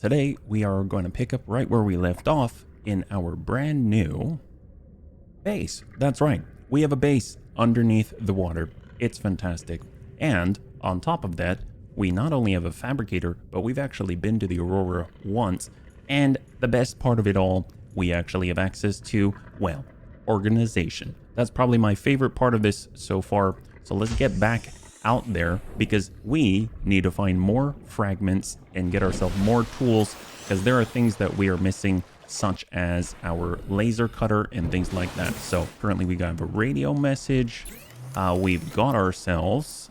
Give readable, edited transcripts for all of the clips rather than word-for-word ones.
Today, we are going to pick up right where we left off in our brand new base. That's right. We have a base underneath the water. It's fantastic. And on top of that, we not only have a fabricator, but we've actually been to the Aurora once. And the best part of it all, we actually have access to, well, organization. That's probably my favorite part of this so far. So let's get back out there because we need to find more fragments and get ourselves more tools, because there are things that we are missing, such as our laser cutter and things like that. So currently we got a radio message. We've got ourselves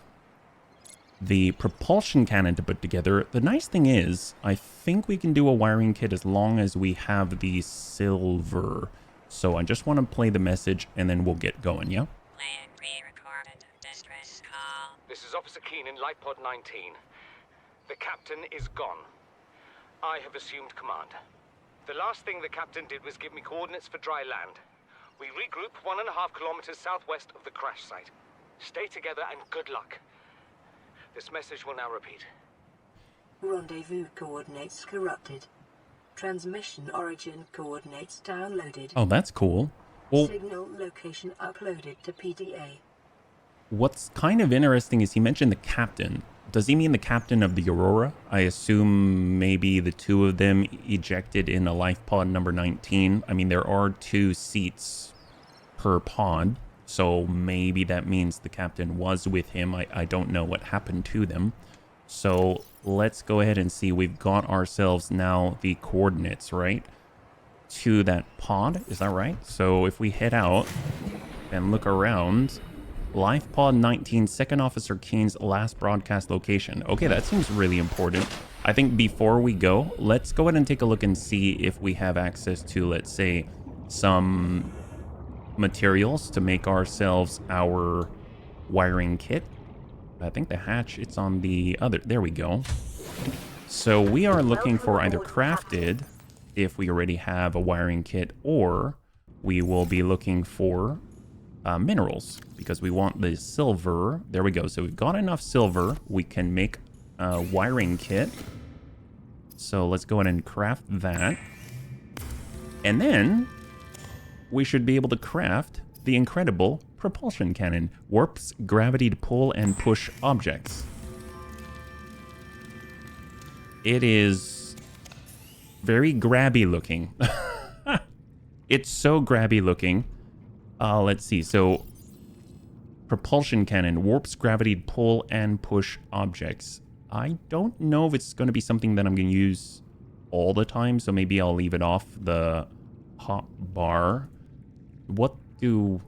the propulsion cannon to put together. The nice thing is, I think we can do a wiring kit as long as we have the silver. So I just want to play the message and then we'll get going, yeah? Plan pre-recorded distress call. This is Officer Keen in Light Pod 19. The captain is gone. I have assumed command. The last thing the captain did was give me coordinates for dry land. We regroup 1.5 kilometers southwest of the crash site. Stay together and good luck. This message will now repeat. Rendezvous coordinates corrupted. Transmission origin coordinates downloaded. Oh, that's cool. Well, Signal location uploaded to PDA. what's kind of interesting is he mentioned the captain. Does he mean the captain of the Aurora? I assume maybe the two of them ejected in a life pod number 19. I mean, there are 2 seats per pod, so maybe that means the captain was with him. I don't know what happened to them. So let's go ahead and see. We've got ourselves now the coordinates, right, to that pod. Is that right? So if we head out and look around, Life Pod 19, Second Officer Keen's last broadcast location. Okay, that seems really important. I think before we go, let's go ahead and take a look and see if we have access to, let's say, some materials to make ourselves our wiring kit. I think the hatch, it's on the other, there we go. So we are looking for either crafted, if we already have a wiring kit, or we will be looking for minerals, because we want the silver. There we go. So we've got enough silver. We can make a wiring kit. So let's go ahead and craft that. And then we should be able to craft the incredible propulsion cannon. Warps gravity to pull and push objects. It is very grabby looking. It's so grabby looking. Let's see. So, propulsion cannon warps gravity to pull and push objects. I don't know if it's going to be something that I'm going to use all the time, so maybe I'll leave it off the hot bar. What does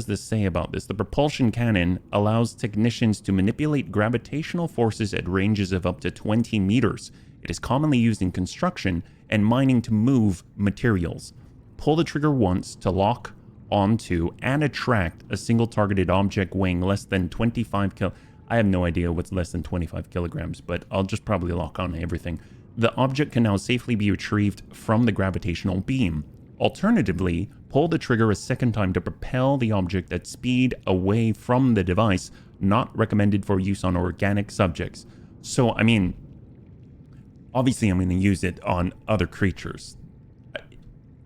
this say about this? The propulsion cannon allows technicians to manipulate gravitational forces at ranges of up to 20 meters. It is commonly used in construction and mining to move materials. Pull the trigger once to lock onto and attract a single targeted object weighing less than 25 kil. I have no idea what's less than 25 kilograms, but I'll just probably lock on everything. The object can now safely be retrieved from the gravitational beam. Alternatively, pull the trigger a second time to propel the object at speed away from the device, not recommended for use on organic subjects. So, I mean, obviously I'm going to use it on other creatures.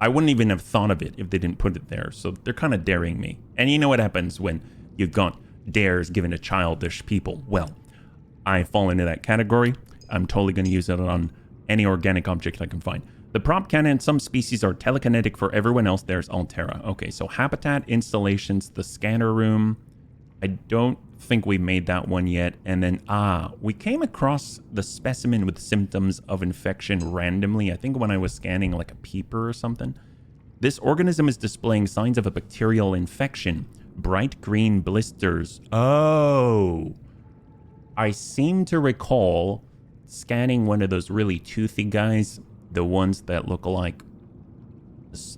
I wouldn't even have thought of it if they didn't put it there. So they're kind of daring me. And you know what happens when you've got dares given to childish people? Well, I fall into that category. I'm totally going to use it on any organic object I can find. The prop cannon, some species are telekinetic. For everyone else, there's Altera. Okay, so habitat, installations, the scanner room. I don't think we made that one yet. And then, we came across the specimen with symptoms of infection randomly. I think when I was scanning like a peeper or something. This organism is displaying signs of a bacterial infection. Bright green blisters. Oh. I seem to recall scanning one of those really toothy guys. The ones that look like, is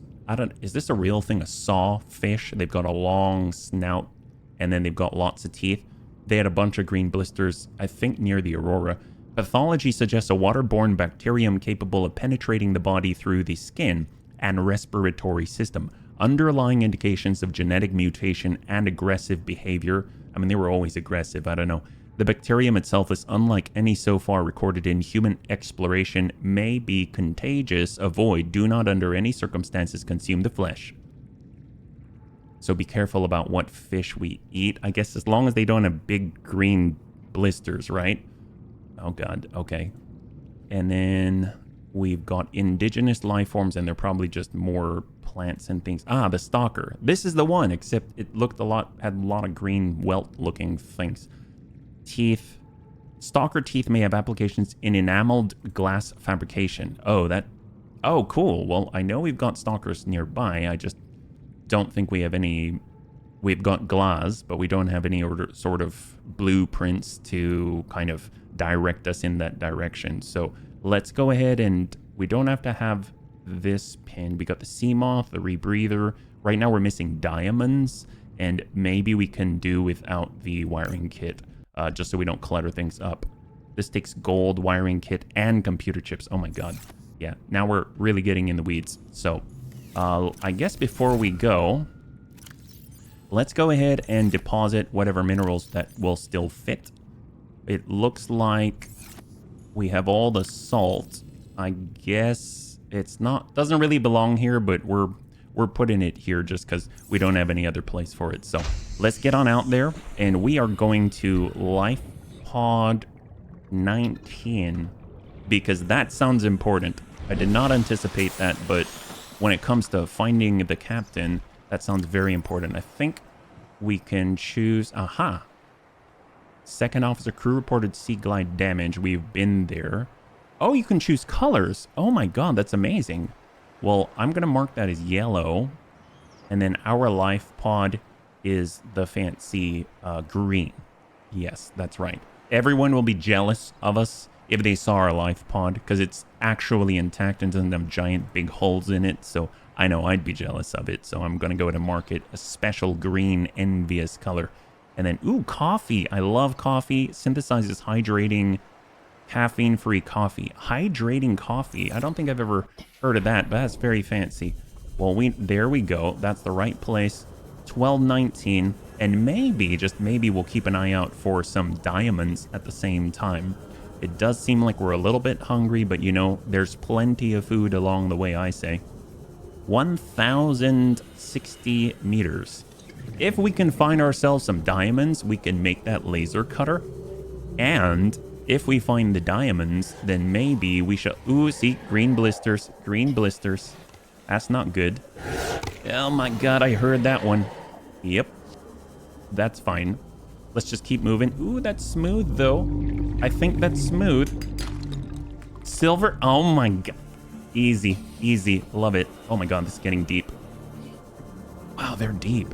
this a real thing? A sawfish? They've got a long snout and then they've got lots of teeth. They had a bunch of green blisters, I think near the Aurora. Pathology suggests a waterborne bacterium capable of penetrating the body through the skin and respiratory system. Underlying indications of genetic mutation and aggressive behavior. I mean, they were always aggressive, I don't know. The bacterium itself is unlike any so far recorded in human exploration, may be contagious. Avoid, do not under any circumstances consume the flesh. So be careful about what fish we eat. I guess as long as they don't have big green blisters, right? Oh god, okay. And then we've got indigenous life forms, and they're probably just more plants and things. Ah, the stalker. This is the one, except it looked had a lot of green welt looking things. Teeth. Stalker teeth may have applications in enameled glass fabrication. Oh, cool. Well, I know we've got stalkers nearby. I just don't think we have any. We've got glass, but we don't have any sort of blueprints to kind of direct us in that direction. So let's go ahead, and we don't have to have this pin. We got the sea moth, the rebreather. Right now we're missing diamonds, and maybe we can do without the wiring kit, just so we don't clutter things up. This takes gold, wiring kit, and computer chips. Oh my god. Yeah, now we're really getting in the weeds. So I guess before we go, let's go ahead and deposit whatever minerals that will still fit. It looks like we have all the salt. I guess it's doesn't really belong here, but we're putting it here just because we don't have any other place for it. So let's get on out there, and we are going to life pod 19 because that sounds important. I did not anticipate that, but when it comes to finding the captain, that sounds very important. I think we can choose... Aha! Second officer crew reported sea glide damage. We've been there. Oh, you can choose colors. Oh my god, that's amazing. Well, I'm going to mark that as yellow. And then our life pod is the fancy green. Yes, that's right. Everyone will be jealous of us if they saw our life pod, because it's actually intact and doesn't have giant big holes in it. So I know I'd be jealous of it. So I'm going to go ahead and mark it a special green envious color. And then, ooh, coffee. I love coffee. Synthesizes hydrating, caffeine-free coffee. Hydrating coffee. I don't think I've ever heard of that, but that's very fancy. Well, there we go. That's the right place. 1219. And maybe, just maybe, we'll keep an eye out for some diamonds at the same time. It does seem like we're a little bit hungry, but you know, there's plenty of food along the way, I say. 1,060 meters. If we can find ourselves some diamonds, we can make that laser cutter. And if we find the diamonds, then maybe we shall... Ooh, see, green blisters. Green blisters. That's not good. Oh my god, I heard that one. Yep. That's fine. Let's just keep moving. Ooh, that's smooth, though. I think that's smooth. Silver. Oh my god. Easy. Easy. Love it. Oh my god, this is getting deep. Wow, they're deep.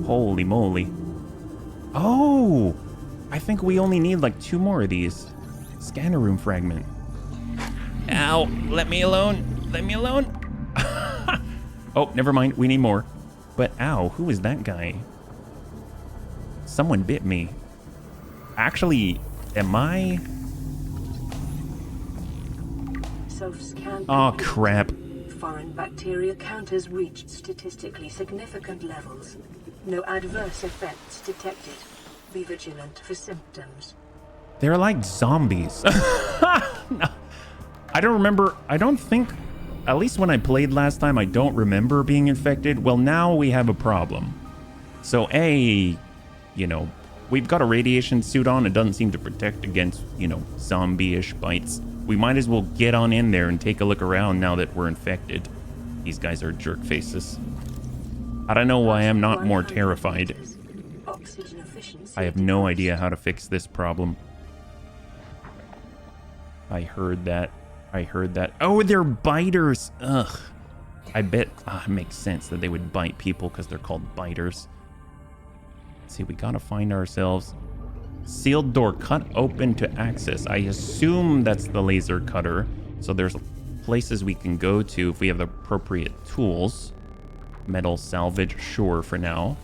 Holy moly. Oh! I think we only need like 2 more of these. Scanner room fragment. Ow! Let me alone! Let me alone! Oh, never mind. We need more. But ow, who is that guy? Someone bit me. Actually, am I... Self-scan. Oh, crap. Foreign bacteria count has reached statistically significant levels. No adverse effects detected. Be vigilant for symptoms. They're like zombies. No. I don't remember. I don't think, at least when I played last time, I don't remember being infected. Well, now we have a problem. So, you know, we've got a radiation suit on. It doesn't seem to protect against, you know, zombie-ish bites. We might as well get on in there and take a look around now that we're infected. These guys are jerk faces. I don't know why I'm not more terrified. I have no idea how to fix this problem. I heard that. I heard that. Oh, they're biters. Ugh. I bet it makes sense that they would bite people because they're called biters. Let's see, we gotta find ourselves... Sealed door cut open to access. I assume that's the laser cutter. So there's places we can go to if we have the appropriate tools. Metal salvage, sure, for now.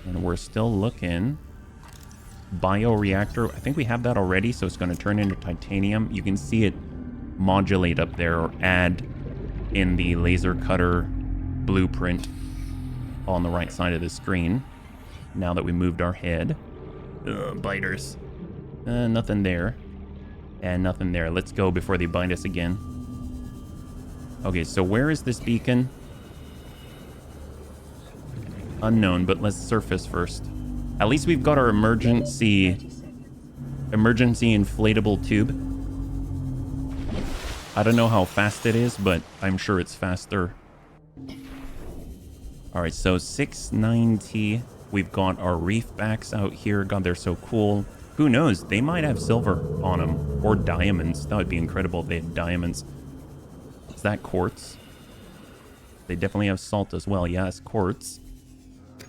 And we're still looking. Bioreactor, I think we have that already, so it's going to turn into titanium. You can see it modulate up there or add in the laser cutter blueprint on the right side of the screen. now that we moved our head. Ugh, biters. Nothing there. And nothing there. Let's go before they bite us again. Okay, so where is this beacon? Unknown, but let's surface first. At least we've got our emergency inflatable tube. I don't know how fast it is, but I'm sure it's faster. All right, so 690. We've got our reef backs out here. God, they're so cool. Who knows? They might have silver on them or diamonds. That would be incredible if they had diamonds. Is that quartz? They definitely have salt as well. Yes, quartz.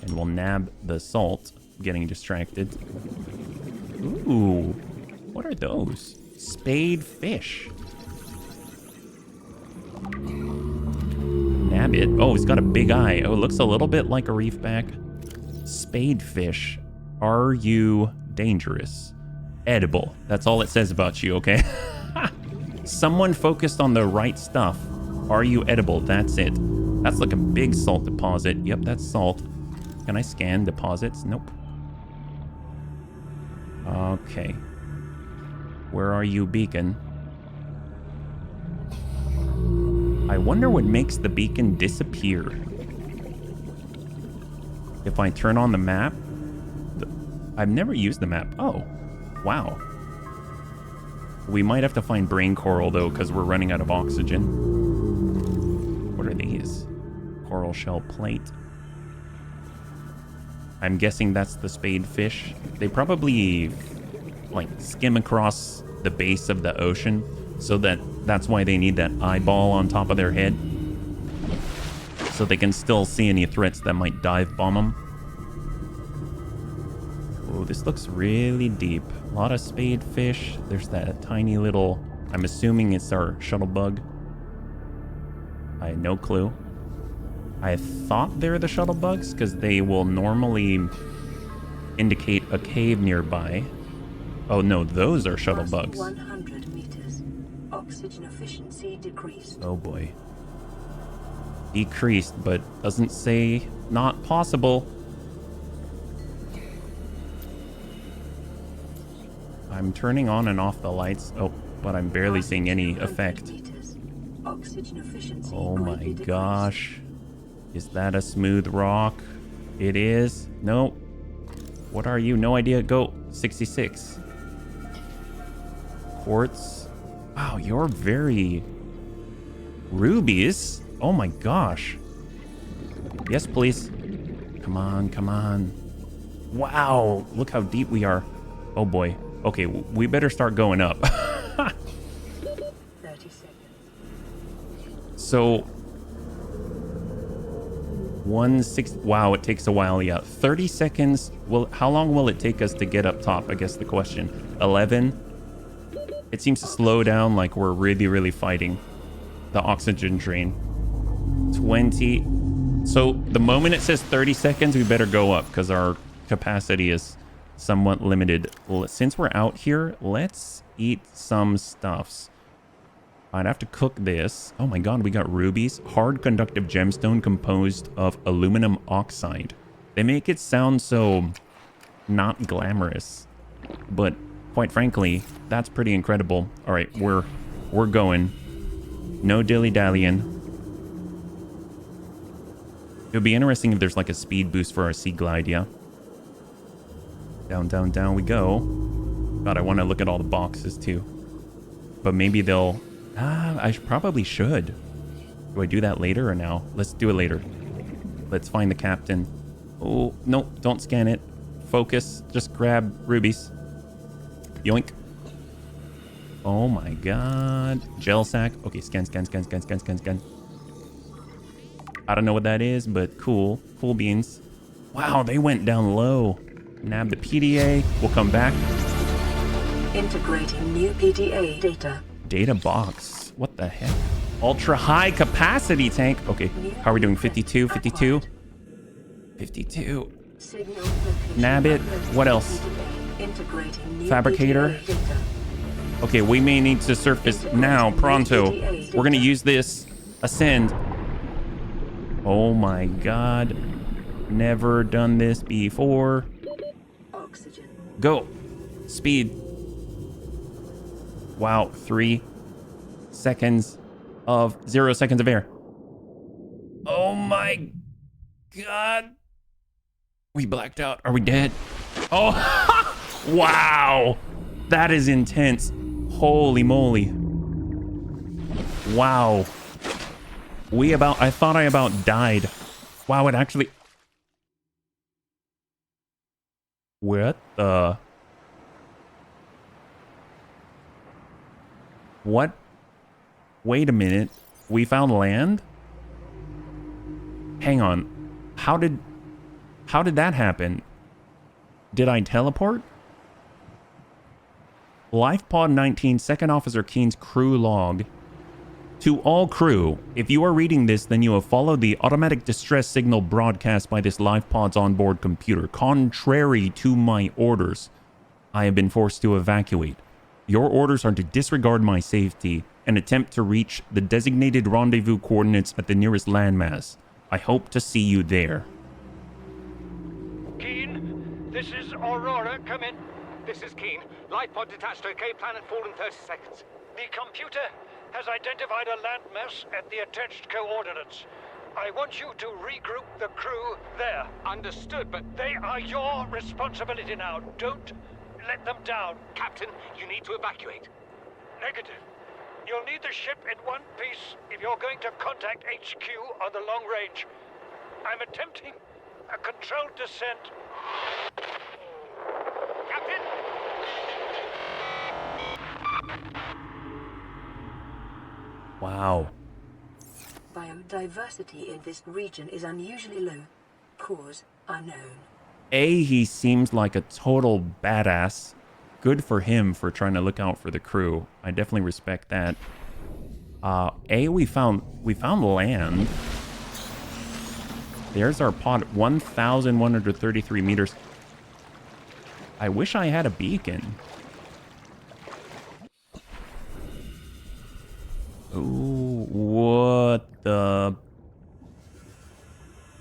And we'll nab the salt. Getting distracted. Ooh, what are those? Spade fish. Nab it. Oh, it's got a big eye. Oh, it looks a little bit like a reef back. Spade fish. Are you dangerous? Edible. That's all it says about you, okay? Someone focused on the right stuff. Are you edible? That's it. That's like a big salt deposit. Yep, that's salt. Can I scan deposits? Nope. Okay. Where are you, beacon? I wonder what makes the beacon disappear. If I turn on the map... I've never used the map. Oh, wow. We might have to find brain coral, though, because we're running out of oxygen. What are these? Coral shell plate. I'm guessing that's the spade fish. They probably, like, skim across the base of the ocean, so that's why they need that eyeball on top of their head. So they can still see any threats that might dive bomb them. Oh, this looks really deep. A lot of spade fish. There's that tiny little... I'm assuming it's our shuttle bug. I had no clue. I thought they're the shuttle bugs because they will normally indicate a cave nearby. Oh no, those are shuttle bugs. 100 meters. Oxygen efficiency decreased. Oh boy. Decreased, but doesn't say not possible. I'm turning on and off the lights. Oh, but I'm barely seeing any effect. Oxygen efficiency Oh my decreased. gosh. Is that a smooth rock? It is. No. What are you? No idea. Go. 66. Quartz. Wow, you're very... Rubies? Oh my gosh. Yes, please. Come on, come on. Wow, look how deep we are. Oh boy. Okay, we better start going up. 30 seconds. So... 160. Wow, it takes a while. Yeah, 30 seconds. Well, how long will it take us to get up top? I guess the question. 11. It seems to slow down like we're really fighting the oxygen drain. 20. So the moment it says 30 seconds, we better go up because our capacity is somewhat limited. Well, since we're out here, let's eat some stuffs. I'd have to cook this. Oh my god, we got rubies. Hard conductive gemstone composed of aluminum oxide. They make it sound so not glamorous. But quite frankly, that's pretty incredible. All right, we're going. No dilly-dallying. It would be interesting if there's like a speed boost for our sea glide, yeah? Down, down, down we go. God, I want to look at all the boxes too. But maybe they'll... I probably should. Do I do that later or now? Let's do it later. Let's find the captain. Oh, no, don't scan it. Focus. Just grab rubies. Yoink. Oh my god. Gel sack. Okay, scan. I don't know what that is, but cool. Cool beans. Wow, they went down low. Nab the PDA. We'll come back. Integrating new PDA data. Data box. What the heck? Ultra high capacity tank. Okay, how are we doing? 52, 52. 52. Signal location. Nab it. What else? Integrating new Fabricator. PDA data. Okay, we may need to surface now, pronto. We're gonna use this. Ascend. Oh my god. Never done this before. Oxygen. Go. Speed. Wow, 3 seconds of 0 seconds of air. Oh my God. We blacked out. Are we dead? Oh, wow. That is intense. Holy moly. Wow. I thought I about died. Wow, it actually... What the... What? Wait a minute. We found land? Hang on. How did that happen? Did I teleport? Life Pod 19, Second Officer Keen's crew log. To all crew, if you are reading this, then you have followed the automatic distress signal broadcast by this Life Pod's onboard computer. Contrary to my orders, I have been forced to evacuate. Your orders are to disregard my safety and attempt to reach the designated rendezvous coordinates at the nearest landmass. I hope to see you there. Keen, this is Aurora. Come in. This is Keen. Life pod detached to Cape Planet fall in 30 seconds. The computer has identified a landmass at the attached coordinates. I want you to regroup the crew there. Understood, but... They are your responsibility now. Don't let them down. Captain, you need to evacuate. Negative. You'll need the ship in one piece if you're going to contact HQ on the long range. I'm attempting a controlled descent. Captain! Wow. Biodiversity in this region is unusually low. Cause unknown. He seems like a total badass. Good for him for trying to look out for the crew. I definitely respect that. We found land. There's our pod, 1,133 meters. I wish I had a beacon. Ooh, what the...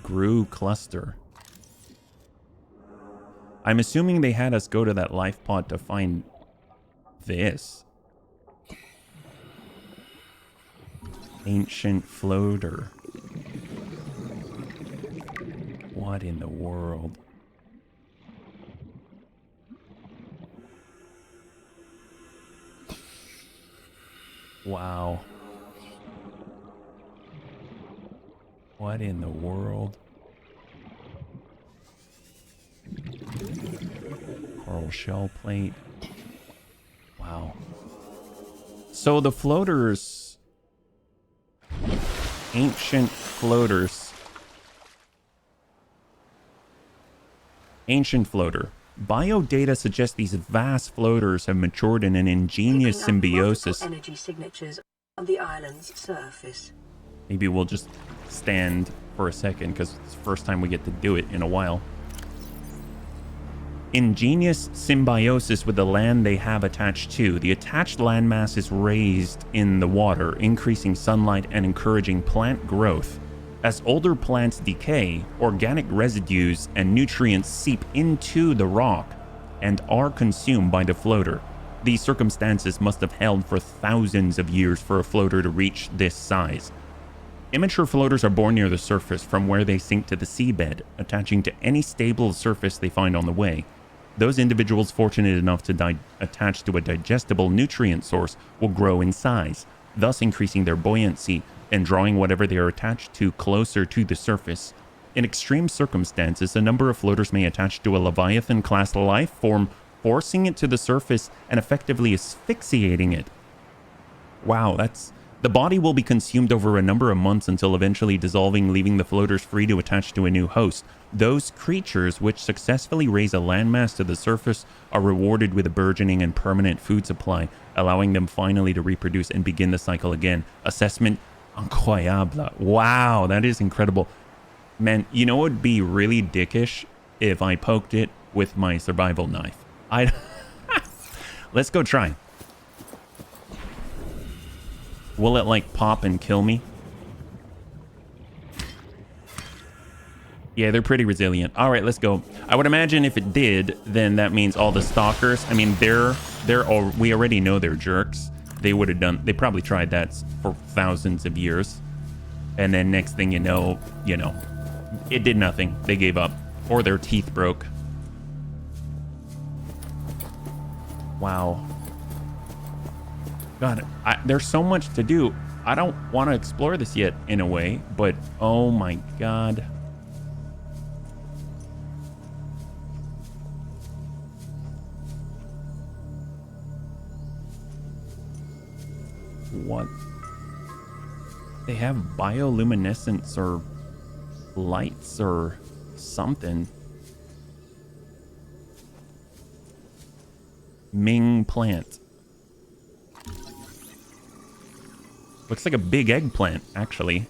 Grew cluster. I'm assuming they had us go to that life pod to find this. Ancient floater. What in the world? Wow. What in the world? Coral shell plate. Wow. So the floaters... Ancient floaters. Ancient floater. Biodata suggests these vast floaters have matured in an ingenious symbiosis. Energy signatures on the island's surface. Maybe we'll just stand for a second because it's the first time we get to do it in a while. Ingenious symbiosis with the land they have attached to. The attached landmass is raised in the water, increasing sunlight and encouraging plant growth. As older plants decay, organic residues and nutrients seep into the rock and are consumed by the floater. These circumstances must have held for thousands of years for a floater to reach this size. Immature floaters are born near the surface from where they sink to the seabed, attaching to any stable surface they find on the way. Those individuals fortunate enough to attach to a digestible nutrient source will grow in size, thus increasing their buoyancy and drawing whatever they are attached to closer to the surface. In extreme circumstances, a number of floaters may attach to a Leviathan-class life form, forcing it to the surface and effectively asphyxiating it. Wow, that's... The body will be consumed over a number of months until eventually dissolving, leaving the floaters free to attach to a new host. Those creatures which successfully raise a landmass to the surface are rewarded with a burgeoning and permanent food supply, allowing them finally to reproduce and begin the cycle again. Assessment incroyable. Wow, that is incredible. Man, you know what would be really dickish if I poked it with my survival knife? Let's go try. Will it like pop and kill me? Yeah, they're pretty resilient. All right, let's go. I would imagine if it did, then that means all the stalkers, I mean, we already know they're jerks. They would have done, they probably tried that for thousands of years. And then next thing you know, it did nothing. They gave up. Or their teeth broke. Wow. God, there's so much to do. I don't want to explore this yet in a way, but oh my God. What? They have bioluminescence or lights or something. Ming plant. Looks like a big eggplant, actually.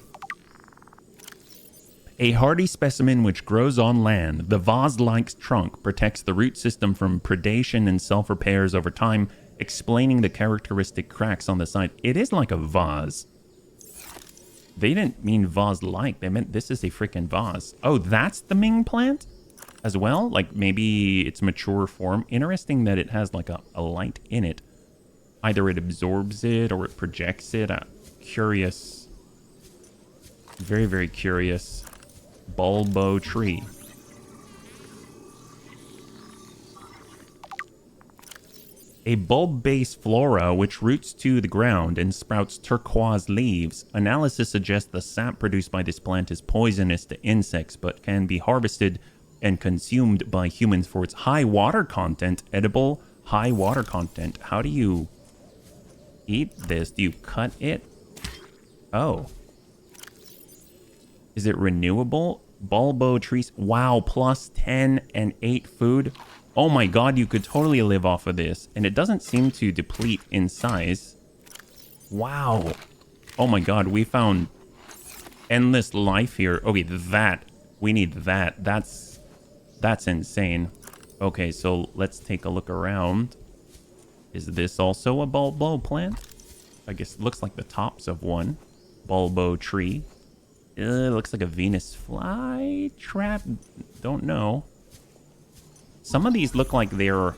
A hardy specimen which grows on land, the vase-like trunk protects the root system from predation and self-repairs over time, explaining the characteristic cracks on the side. It is like a vase. They didn't mean vase-like. They meant this is a freaking vase. Oh, that's the Ming plant as well? Like maybe its mature form. Interesting that it has like a light in it. Either it absorbs it or it projects it. Curious. Very, very curious. Bulbo tree. A bulb-based flora which roots to the ground and sprouts turquoise leaves. Analysis suggests the sap produced by this plant is poisonous to insects, but can be harvested and consumed by humans for its high water content. Edible, high water content. How do you eat this? Do you cut it? Oh. Is it renewable? Bulbo trees. Wow, plus 10 and 8 food. Oh my God, you could totally live off of this. And it doesn't seem to deplete in size. Wow. Oh my God, we found endless life here. Okay, that. We need that. That's insane. Okay, so let's take a look around. Is this also a bulbo plant? I guess it looks like the tops of one. Bulbo tree. It looks like a Venus fly trap. Don't know. Some of these look like they're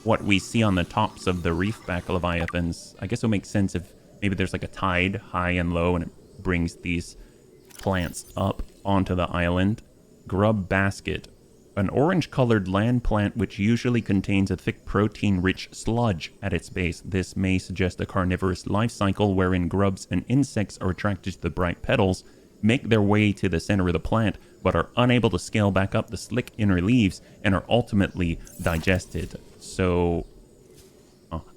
what we see on the tops of the reefback leviathans. I guess it would make sense if maybe there's like a tide, high and low, and it brings these plants up onto the island. Grub basket. An orange-colored land plant which usually contains a thick protein-rich sludge at its base. This may suggest a carnivorous life cycle wherein grubs and insects are attracted to the bright petals, make their way to the center of the plant, but are unable to scale back up the slick inner leaves and are ultimately digested. So,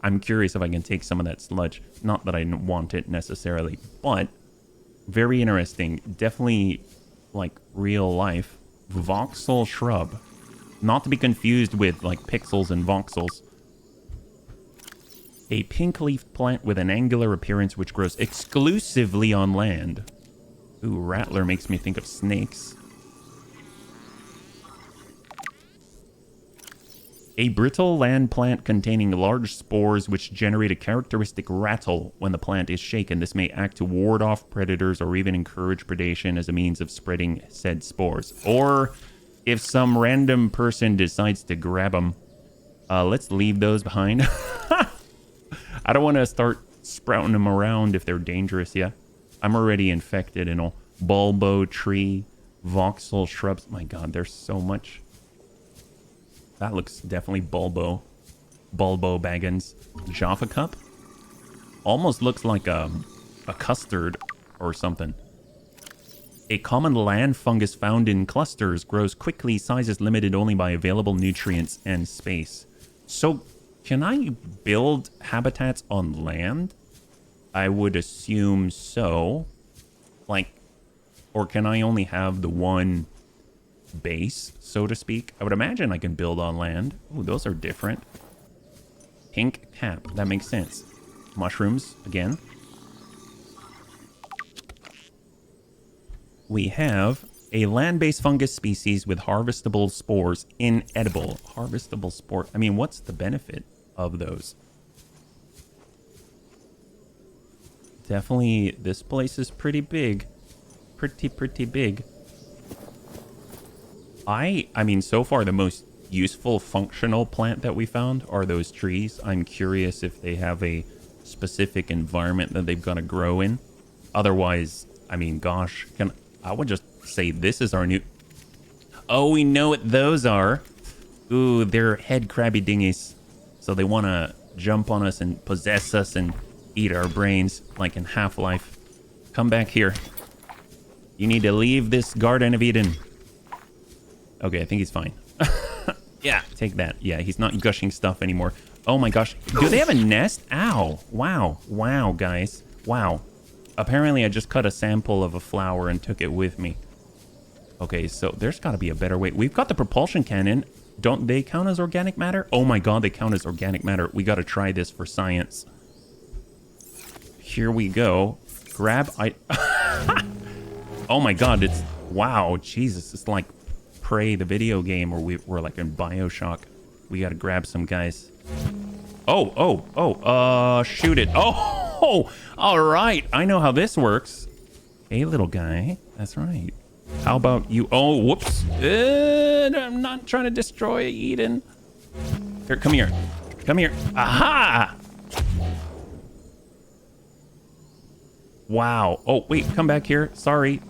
I'm curious if I can take some of that sludge. Not that I want it necessarily, but very interesting. Definitely, like, real life. Voxel shrub. Not to be confused with, like, pixels and voxels. A pink-leafed plant with an angular appearance which grows exclusively on land. Ooh, rattler makes me think of snakes. A brittle land plant containing large spores which generate a characteristic rattle when the plant is shaken. This may act to ward off predators or even encourage predation as a means of spreading said spores. Or if some random person decides to grab them. Let's leave those behind. I don't want to start sprouting them around if they're dangerous yet. I'm already infected and all. Bulbo tree, voxel shrubs. My God, there's so much. That looks definitely bulbo. Bulbo baggins. Jaffa cup? Almost looks like a custard or something. A common land fungus found in clusters grows quickly. Size is limited only by available nutrients and space. So, can I build habitats on land? I would assume so. Like, or can I only have the one base, so to speak? I would imagine I can build on land. Ooh, those are different. Pink cap, that makes sense. Mushrooms, again. We have a land-based fungus species with harvestable spores, inedible. Harvestable spore. I mean, what's the benefit of those? Definitely, this place is pretty big. Pretty big. I mean, so far the most useful functional plant that we found are those trees. I'm curious if they have a specific environment that they've got to grow in. Otherwise, I mean, gosh, I would just say this is our new... Oh, we know what those are. Ooh, they're head crabby dingies. So they want to jump on us and possess us and eat our brains like in Half-Life. Come back here. You need to leave this Garden of Eden. Okay, I think he's fine. Yeah, take that. Yeah, he's not gushing stuff anymore. Oh my gosh. Do they have a nest? Ow. Wow. Wow, guys. Wow. Apparently, I just cut a sample of a flower and took it with me. Okay, so there's got to be a better way. We've got the propulsion cannon. Don't they count as organic matter? Oh my god, they count as organic matter. We got to try this for science. Here we go. Grab... Oh my god, it's... Wow, Jesus. It's like Prey, the video game, where we're like in Bioshock. We got to grab some guys. Shoot it. Oh, all right. I know how this works. Hey, little guy. That's right. How about you? Oh, whoops. I'm not trying to destroy Eden. Here, come here. Come here. Aha! Wow. Oh, wait, come back here. Sorry.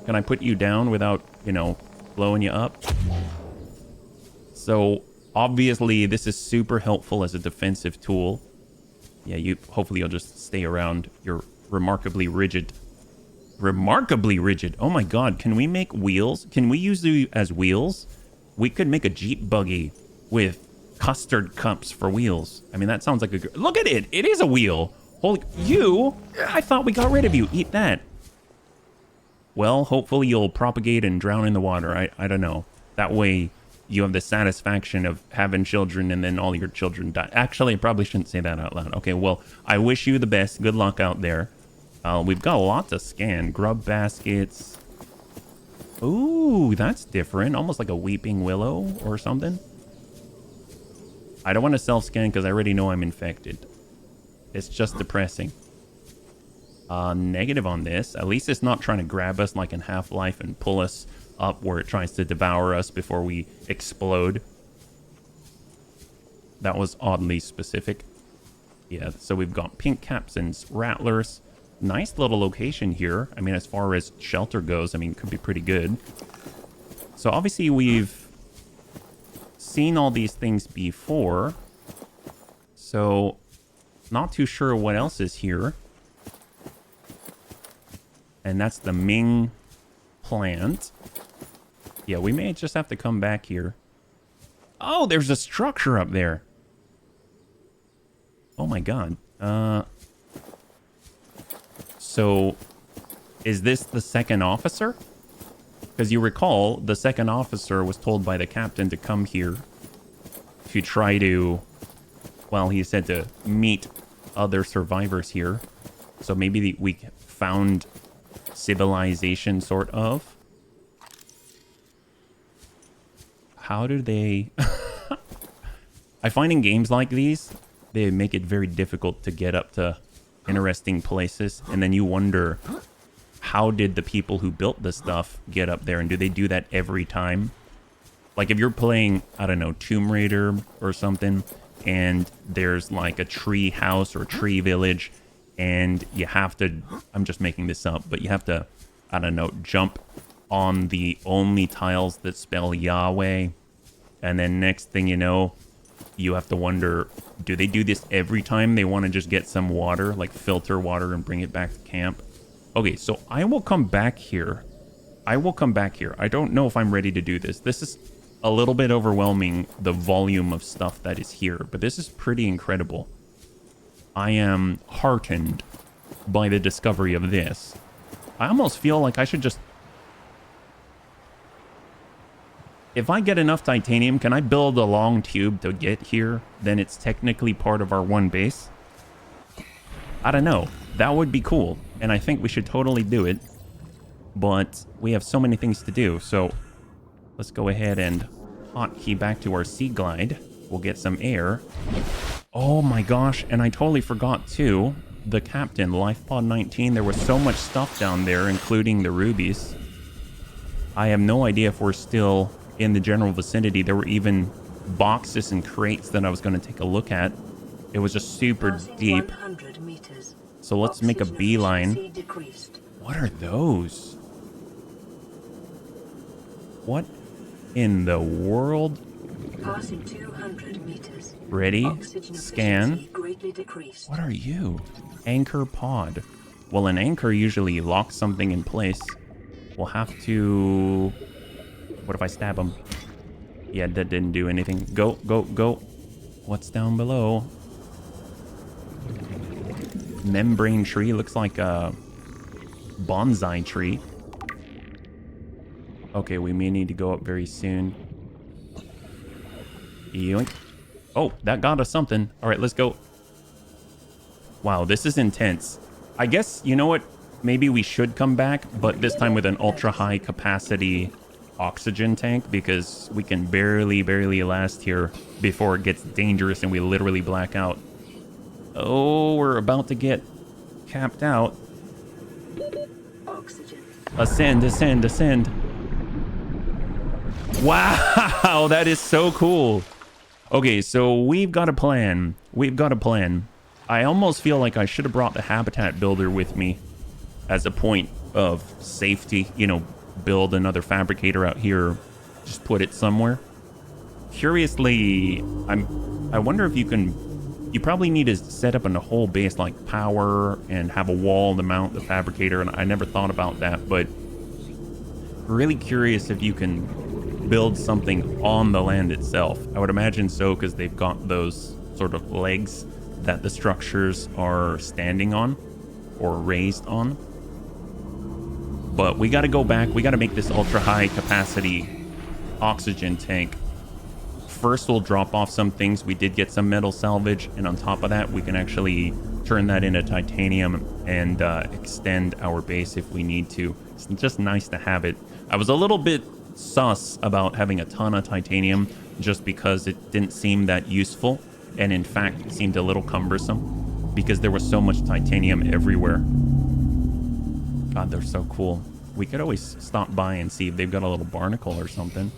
Can I put you down without, blowing you up? So, obviously, this is super helpful as a defensive tool. Yeah, hopefully you'll just stay around. You're remarkably rigid. Remarkably rigid. Oh my god, can we make wheels? Can we use you as wheels? We could make a Jeep buggy with custard cups for wheels. I mean, that sounds like a... Look at it! It is a wheel! Holy... You? I thought we got rid of you. Eat that. Well, hopefully you'll propagate and drown in the water. I don't know. That way you have the satisfaction of having children and then all your children die. Actually, I probably shouldn't say that out loud. Okay, well, I wish you the best. Good luck out there. We've got a lot to scan. Grub baskets. Ooh, that's different. Almost like a weeping willow or something. I don't want to self-scan because I already know I'm infected. It's just depressing. Negative on this. At least it's not trying to grab us like in Half-Life and pull us up where it tries to devour us before we explode. That was oddly specific. Yeah, so we've got pink capsins, rattlers. Nice little location here. I mean, as far as shelter goes, I mean, it could be pretty good. So obviously we've seen all these things before. So not too sure what else is here. And that's the Ming plant. Yeah, we may just have to come back here. Oh, there's a structure up there. Oh my god. So, is this the second officer? Because you recall, the second officer was told by the captain to come here to try to... Well, he said to meet other survivors here. So maybe we found civilization, sort of. How do they... I find in games like these, they make it very difficult to get up to interesting places. And then you wonder, how did the people who built this stuff get up there? And do they do that every time? Like if you're playing, I don't know, Tomb Raider or something, and there's like a tree house or tree village, and you have to, I'm just making this up, but you have to, I don't know, jump on the only tiles that spell Yahweh. And then next thing you know, you have to wonder, do they do this every time they want to just get some water, like filter water and bring it back to camp? Okay, so I will come back here. I don't know if I'm ready to do this. This is a little bit overwhelming, the volume of stuff that is here, but this is pretty incredible. I am heartened by the discovery of this. I almost feel like I should just... If I get enough titanium, can I build a long tube to get here? Then it's technically part of our one base. I don't know. That would be cool. And I think we should totally do it. But we have so many things to do. So let's go ahead and hotkey back to our sea glide. We'll get some air. Oh my gosh. And I totally forgot too. The captain, LifePod 19. There was so much stuff down there, including the rubies. I have no idea if we're still in the general vicinity. There were even boxes and crates that I was going to take a look at. It was just super Passing deep. 100 meters. So let's make a Oxygen beeline. efficiency decreased. What are those? What in the world? Passing 200 meters. Ready? Oxygen Scan. efficiency greatly decreased. What are you? Anchor pod. Well, an anchor usually locks something in place. We'll have to... What if I stab him? Yeah, that didn't do anything. Go, go, go. What's down below? Membrane tree. Looks like a bonsai tree. Okay, we may need to go up very soon. Yoink. Oh, that got us something. All right, let's go. Wow, this is intense. I guess, you know what? Maybe we should come back, but this time with an ultra high capacity oxygen tank, because we can barely last here before it gets dangerous and we literally black out. Oh, we're about to get capped out. Oxygen. Ascend, ascend, ascend. Wow, that is so cool. Okay, so we've got a plan. We've got a plan. I almost feel like I should have brought the habitat builder with me as a point of safety. You know, build another fabricator out here. Just put it somewhere. Curiously, I wonder if you can... You probably need to set up in a whole base, like power, and have a wall to mount the fabricator. And I never thought about that, but really curious if you can build something on the land itself. I would imagine so, because they've got those sort of legs that the structures are standing on or raised on. But we got to go back. We got to make this ultra high capacity oxygen tank. First, we'll drop off some things. We did get some metal salvage, and on top of that, we can actually turn that into titanium and extend our base if we need to. It's just nice to have it. I was a little bit sus about having a ton of titanium just because it didn't seem that useful, and in fact it seemed a little cumbersome because there was so much titanium everywhere. God, they're so cool. We could always stop by and see if they've got a little barnacle or something.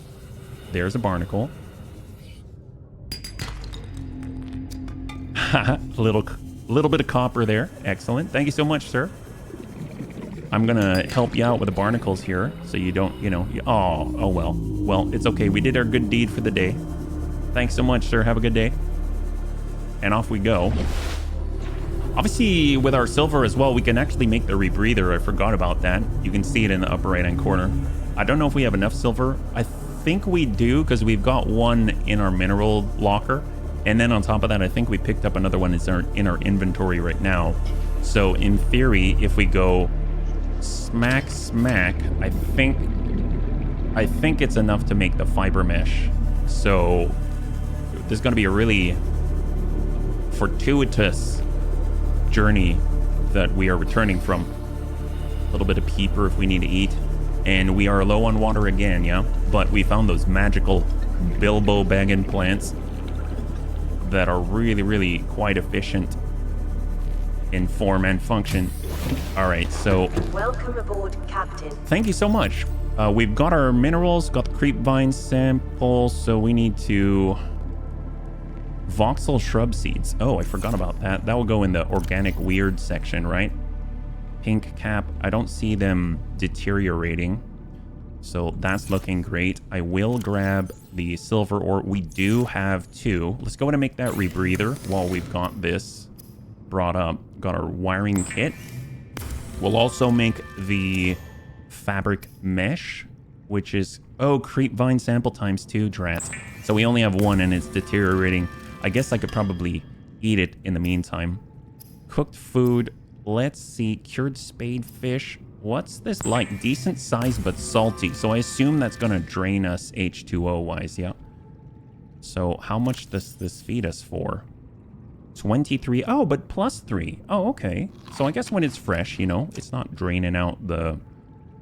There's a barnacle. a little bit of copper there. Excellent. Thank you so much, sir. I'm gonna help you out with the barnacles here, so you don't, oh well. Well, it's okay. We did our good deed for the day. Thanks so much, sir. Have a good day. And off we go. Obviously, with our silver as well, we can actually make the rebreather. I forgot about that. You can see it in the upper right-hand corner. I don't know if we have enough silver. I think we do, because we've got one in our mineral locker. And then on top of that, I think we picked up another one in our inventory right now. So in theory, if we go smack, I think it's enough to make the fiber mesh. So there's going to be a really fortuitous journey that we are returning from. A little bit of peeper if we need to eat. And we are low on water again, yeah? But we found those magical Bilbo Baggin plants that are really quite efficient in form and function. All right, so welcome aboard, Captain. Thank you so much. We've got our minerals, got the creep vine sample, so we need to voxel shrub seeds. Oh, I forgot about that. That will go in the organic weird section, right? Pink cap. I don't see them deteriorating, so that's looking great. I will grab the silver ore. We do have two. Let's go ahead and make that rebreather while we've got this brought up. Got our wiring kit. We'll also make the fabric mesh, which is, oh, creep vine sample times 2, drat. So we only have one and it's deteriorating. I guess I could probably eat it in the meantime. Cooked food. Let's see. Cured spade fish. What's this like? Decent size but salty. So I assume that's going to drain us H2O wise. Yeah. So how much does this feed us for? 23. Oh, but +3. Oh, okay. So I guess when it's fresh, it's not draining out the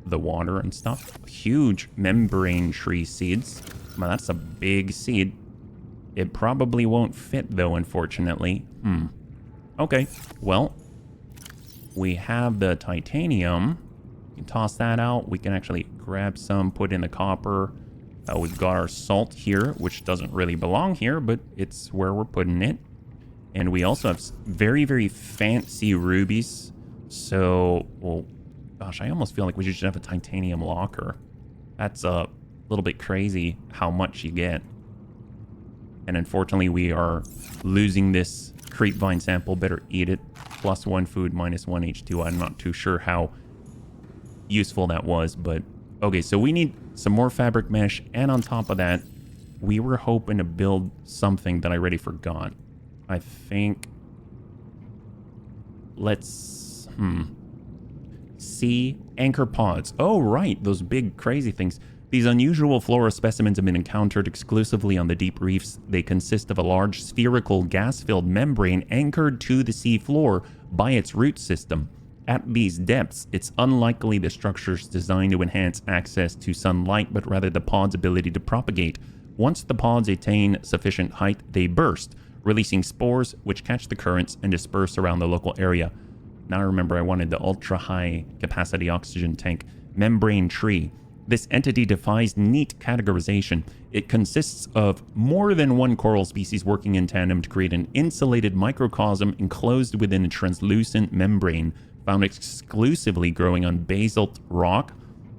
water and stuff. Huge membrane tree seeds. Well, that's a big seed. It probably won't fit though, unfortunately. Okay. Well, we have the titanium. We can toss that out. We can actually grab grab some, put in the copper. We've got our salt here, which doesn't really belong here, but it's where we're putting it. And we also have very, very fancy rubies. So, well, gosh, I almost feel like we should just have a titanium locker. That's a little bit crazy how much you get. And unfortunately, we are losing this creep vine sample. Better eat it. +1 food, -1 H2. I'm not too sure how useful that was, but okay, so we need some more fabric mesh, and on top of that, we were hoping to build something that I already forgot. I think let's see, anchor pods. Oh right, those big crazy things. These unusual flora specimens have been encountered exclusively on the deep reefs. They consist of a large spherical gas-filled membrane anchored to the sea floor by its root system. At these depths, it's unlikely the structure's designed to enhance access to sunlight, but rather the pod's ability to propagate. Once the pods attain sufficient height, they burst, releasing spores which catch the currents and disperse around the local area. Now I remember I wanted the ultra-high capacity oxygen tank. Membrane tree. This entity defies neat categorization. It consists of more than one coral species working in tandem to create an insulated microcosm enclosed within a translucent membrane, found exclusively growing on basalt rock.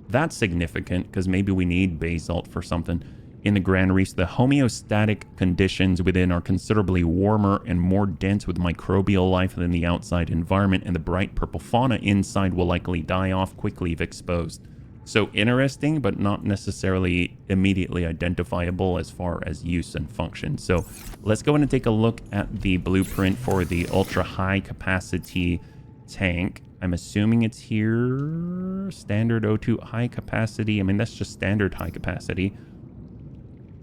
That's significant, because maybe we need basalt for something. In the Grand Reefs, the homeostatic conditions within are considerably warmer and more dense with microbial life than the outside environment, and the bright purple fauna inside will likely die off quickly if exposed. So interesting, but not necessarily immediately identifiable as far as use and function. So let's go in and take a look at the blueprint for the ultra high capacity tank. I'm assuming it's here. Standard O2 high capacity. I mean, that's just standard high capacity.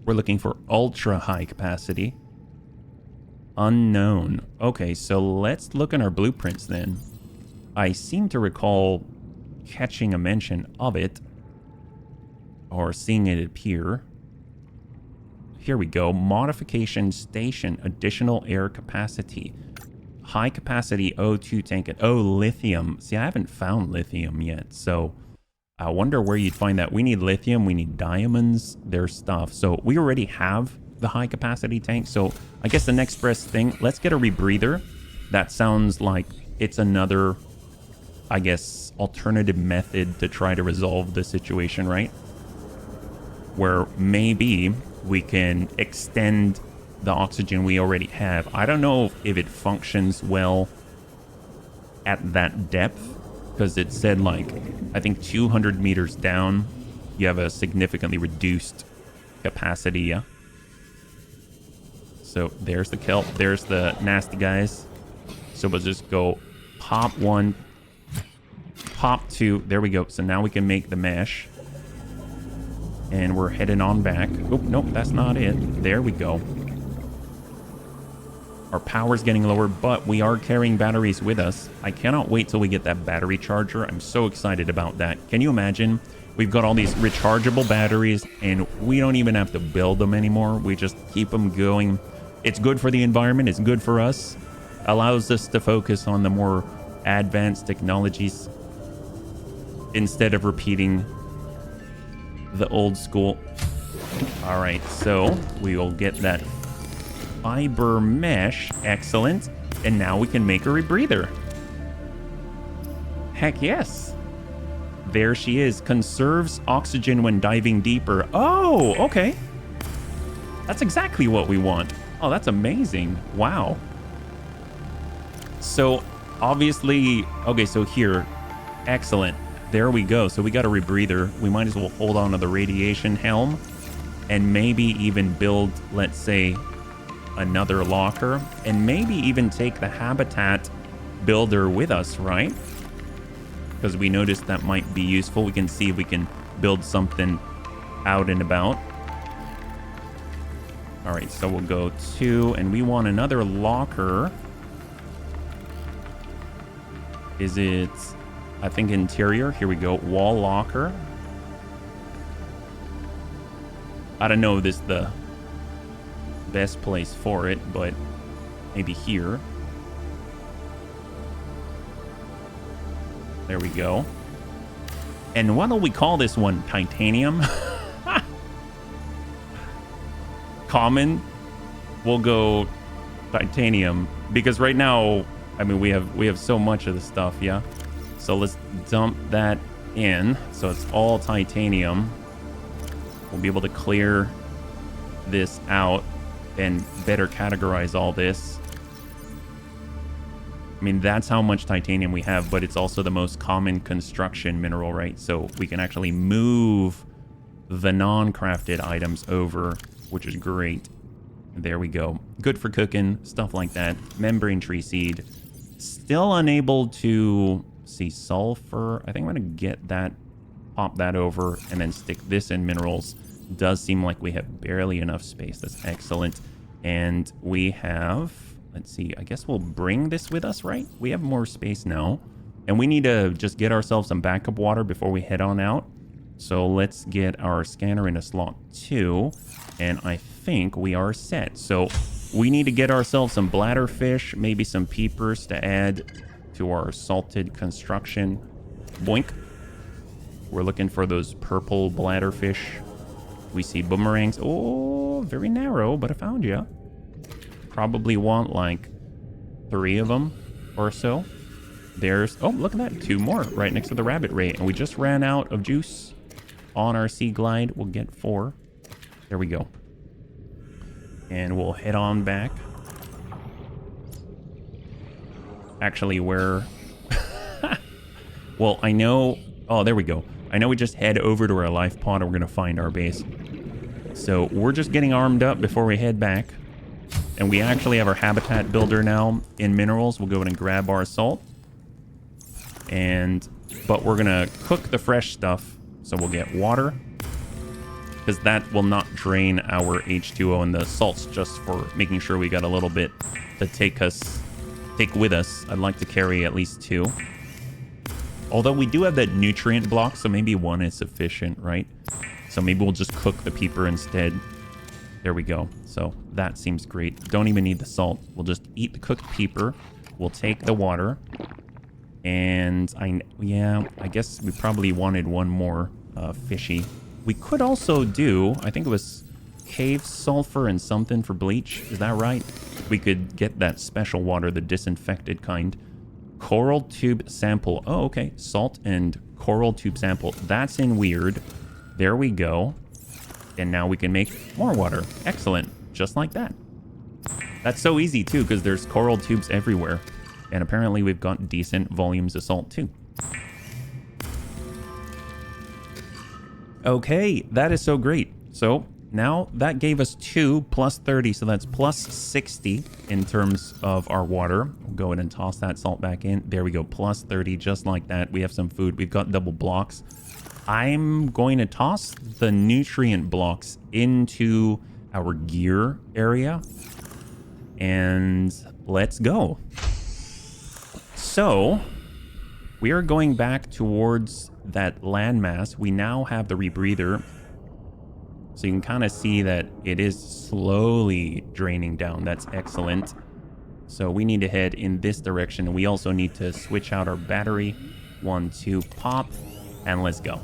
We're looking for ultra high capacity. Unknown. Okay, so let's look in our blueprints then. I seem to recall catching a mention of it, or seeing it appear. Here we go. Modification station, additional air capacity, high capacity O2 tank. Oh, lithium. See, I haven't found lithium yet, so I wonder where you'd find that. We need lithium, we need diamonds, there's stuff. So we already have the high capacity tank, so I guess the next best thing, let's get a rebreather. That sounds like it's another, I guess, alternative method to try to resolve the situation, right? Where maybe we can extend the oxygen we already have. I don't know if it functions well at that depth, because it said, like, I think 200 meters down, you have a significantly reduced capacity, yeah? So there's the kelp, there's the nasty guys. So we'll just go pop 1, pop 2, there we go. So now we can make the mesh. And we're heading on back. Oh, nope, that's not it. There we go. Our power's getting lower, but we are carrying batteries with us. I cannot wait till we get that battery charger. I'm so excited about that. Can you imagine? We've got all these rechargeable batteries, and we don't even have to build them anymore. We just keep them going. It's good for the environment. It's good for us. Allows us to focus on the more advanced technologies instead of repeating the old school. All right, so we will get that fiber mesh. Excellent. And now we can make a rebreather. Heck yes. There she is. Conserves oxygen when diving deeper. Oh, okay. That's exactly what we want. Oh, that's amazing. Wow. So obviously, okay, so here, excellent. There we go. So we got a rebreather. We might as well hold on to the radiation helm and maybe even build, let's say, another locker, and maybe even take the habitat builder with us, right? Because we noticed that might be useful. We can see if we can build something out and about. All right, so we'll go 2, and we want another locker. Is it, I think, interior? Here we go. Wall locker. I don't know if this is the best place for it, but maybe here. There we go. And why don't we call this one titanium? Common, we'll go titanium, because right now, I mean, we have so much of the stuff, yeah? So let's dump that in. So it's all titanium. We'll be able to clear this out and better categorize all this. I mean, that's how much titanium we have, but it's also the most common construction mineral, right? So we can actually move the non-crafted items over, which is great. There we go. Good for cooking, stuff like that. Membrane tree seed. Still unable to see sulfur. I think I'm going to get that, pop that over, and then stick this in minerals. Does seem like we have barely enough space. That's excellent. And we have, let's see, I guess we'll bring this with us, right? We have more space now. And we need to just get ourselves some backup water before we head on out. So let's get our scanner into slot 2. And I think we are set. So we need to get ourselves some bladderfish, maybe some peepers to add to our salted construction. Boink. We're looking for those purple bladderfish. We see boomerangs. Oh, very narrow, but I found you. Probably want like 3 of them or so. There's, oh, look at that. 2 more right next to the rabbit ray. And we just ran out of juice on our sea glide. We'll get 4. There we go. And we'll head on back. Actually, we're... well, I know... oh, there we go. I know we just head over to our life pod and we're going to find our base. So we're just getting armed up before we head back. And we actually have our habitat builder now in minerals. We'll go ahead and grab our salt. But we're going to cook the fresh stuff. So we'll get water. Because that will not drain our H2O, and the salt's just for making sure we got a little bit to take with us. I'd like to carry at least 2. Although we do have that nutrient block, so maybe 1 is sufficient, right? So maybe we'll just cook the peeper instead. There we go. So that seems great. Don't even need the salt. We'll just eat the cooked peeper. We'll take the water. And I guess we probably wanted 1 more fishy. We could also do, I think it was cave sulfur and something for bleach. Is that right? We could get that special water, the disinfected kind. Coral tube sample. Oh, okay. Salt and coral tube sample. That's in weird. There we go. And now we can make more water. Excellent. Just like that. That's so easy, too, because there's coral tubes everywhere. And apparently we've got decent volumes of salt, too. Okay, that is so great. So now that gave us 2 plus 30, so that's plus 60 in terms of our water. We'll go ahead and toss that salt back in. There we go, plus 30, just like that. We have some food. We've got double blocks. I'm going to toss the nutrient blocks into our gear area. And let's go. So we are going back towards that landmass. We now have the rebreather, so you can kind of see that it is slowly draining down. That's excellent. So we need to head in this direction, and we also need to switch out our battery. 1, 2, pop, and let's go.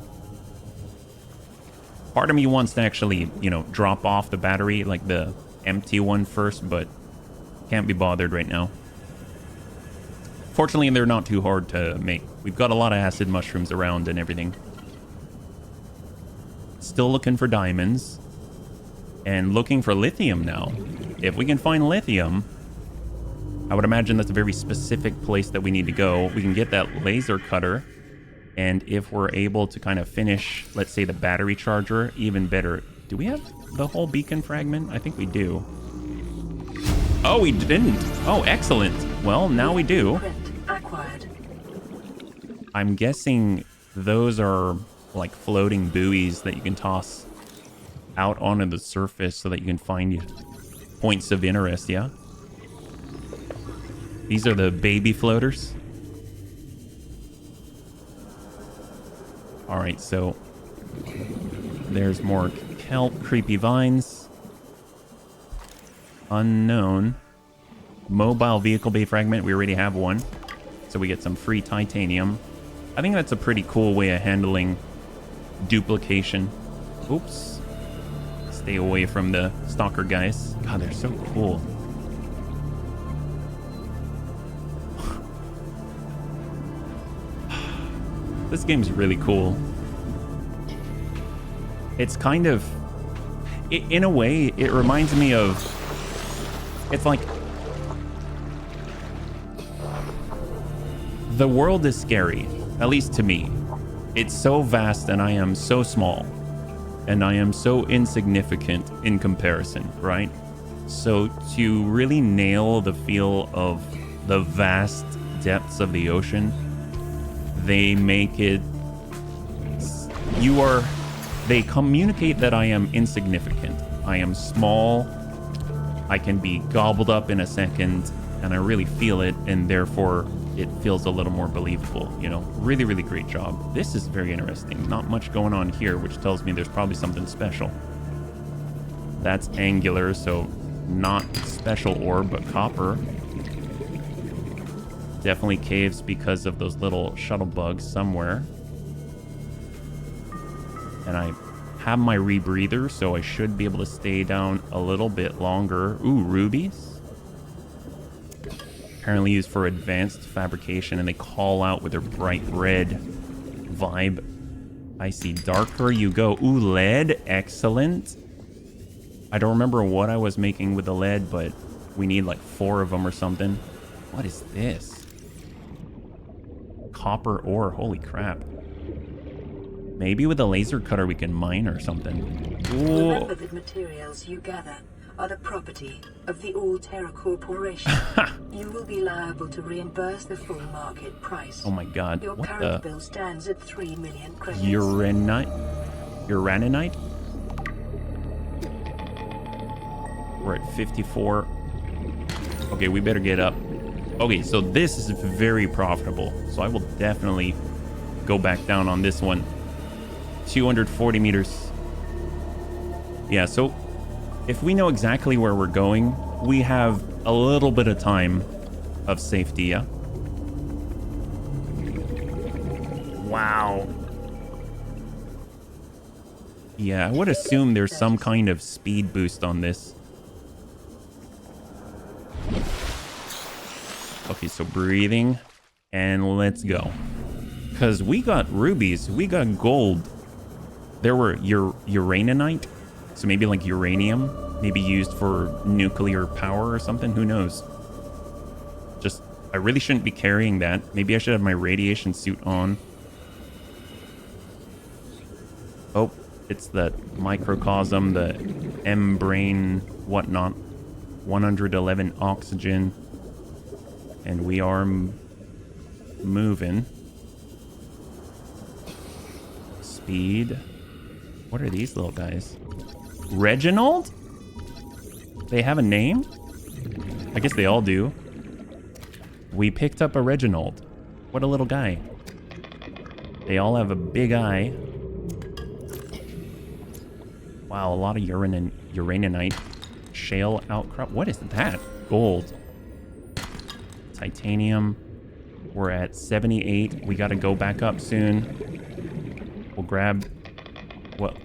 Part of me wants to actually, you know, drop off the battery, like the empty one first, but can't be bothered right now. Fortunately, they're not too hard to make. We've got a lot of acid mushrooms around and everything. Still looking for diamonds. And looking for lithium now. If we can find lithium, I would imagine that's a very specific place that we need to go. We can get that laser cutter. And if we're able to kind of finish, let's say, the battery charger, even better. Do we have the whole beacon fragment? I think we do. Oh, we didn't. Oh, excellent. Well, now we do. Acquired. I'm guessing those are like floating buoys that you can toss out onto the surface so that you can find points of interest, yeah? These are the baby floaters. All right, so there's more kelp, creepy vines. Unknown. Mobile vehicle bay fragment. We already have one. So we get some free titanium. I think that's a pretty cool way of handling duplication. Oops. Stay away from the stalker guys. God, they're so cool. This game's really cool. It's kind of, in a way, it reminds me of, it's like, the world is scary, at least to me. It's so vast and I am so small. And I am so insignificant in comparison, right? So to really nail the feel of the vast depths of the ocean, they make it, they communicate that I am insignificant. I am small, I can be gobbled up in a second, and I really feel it, and therefore it feels a little more believable, you know? Really, really great job. This is very interesting. Not much going on here, which tells me there's probably something special. That's angular, so not special ore, but copper. Definitely caves because of those little shuttle bugs somewhere. And I have my rebreather, so I should be able to stay down a little bit longer. Ooh, rubies. Apparently used for advanced fabrication, and they call out with their bright red vibe. I see darker you go. Ooh, lead. Excellent. I don't remember what I was making with the lead, but we need like 4 of them or something. What is this? Copper ore. Holy crap. Maybe with a laser cutter we can mine or something. Ooh. Remember that materials you gather are the property of the All-Terra Corporation. You will be liable to reimburse the full market price. Oh my god. Your What current the? bill stands at 3 million credits. Uraninite? We're at 54. Okay, we better get up. Okay, so this is very profitable. So I will definitely go back down on this one. 240 meters. Yeah, so if we know exactly where we're going, we have a little bit of time of safety, yeah? Wow. Yeah, I would assume there's some kind of speed boost on this. Okay, so breathing, and let's go. Because we got rubies, we got gold. There were uraninite, so maybe like uranium, maybe used for nuclear power or something, who knows? Just, I really shouldn't be carrying that. Maybe I should have my radiation suit on. Oh, it's the microcosm, the membrane, whatnot. 111 oxygen. And we are moving. Speed. What are these little guys? Reginald? They have a name? I guess they all do. We picked up a Reginald. What a little guy. They all have a big eye. Wow, a lot of uraninite. Shale outcrop. What is that? Gold. Titanium. We're at 78. We got to go back up soon. We'll grab what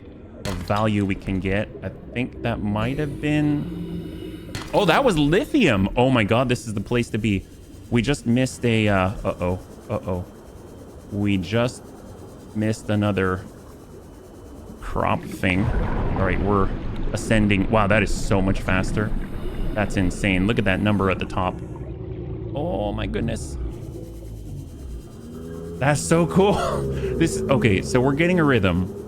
value we can get. I think that might have been... Oh, that was lithium. Oh my god, this is the place to be. We just missed a... Uh-oh. We just missed another crop thing. All right, we're ascending. Wow, that is so much faster. That's insane. Look at that number at the top. Oh my goodness. That's so cool. This is... Okay, so we're getting a rhythm.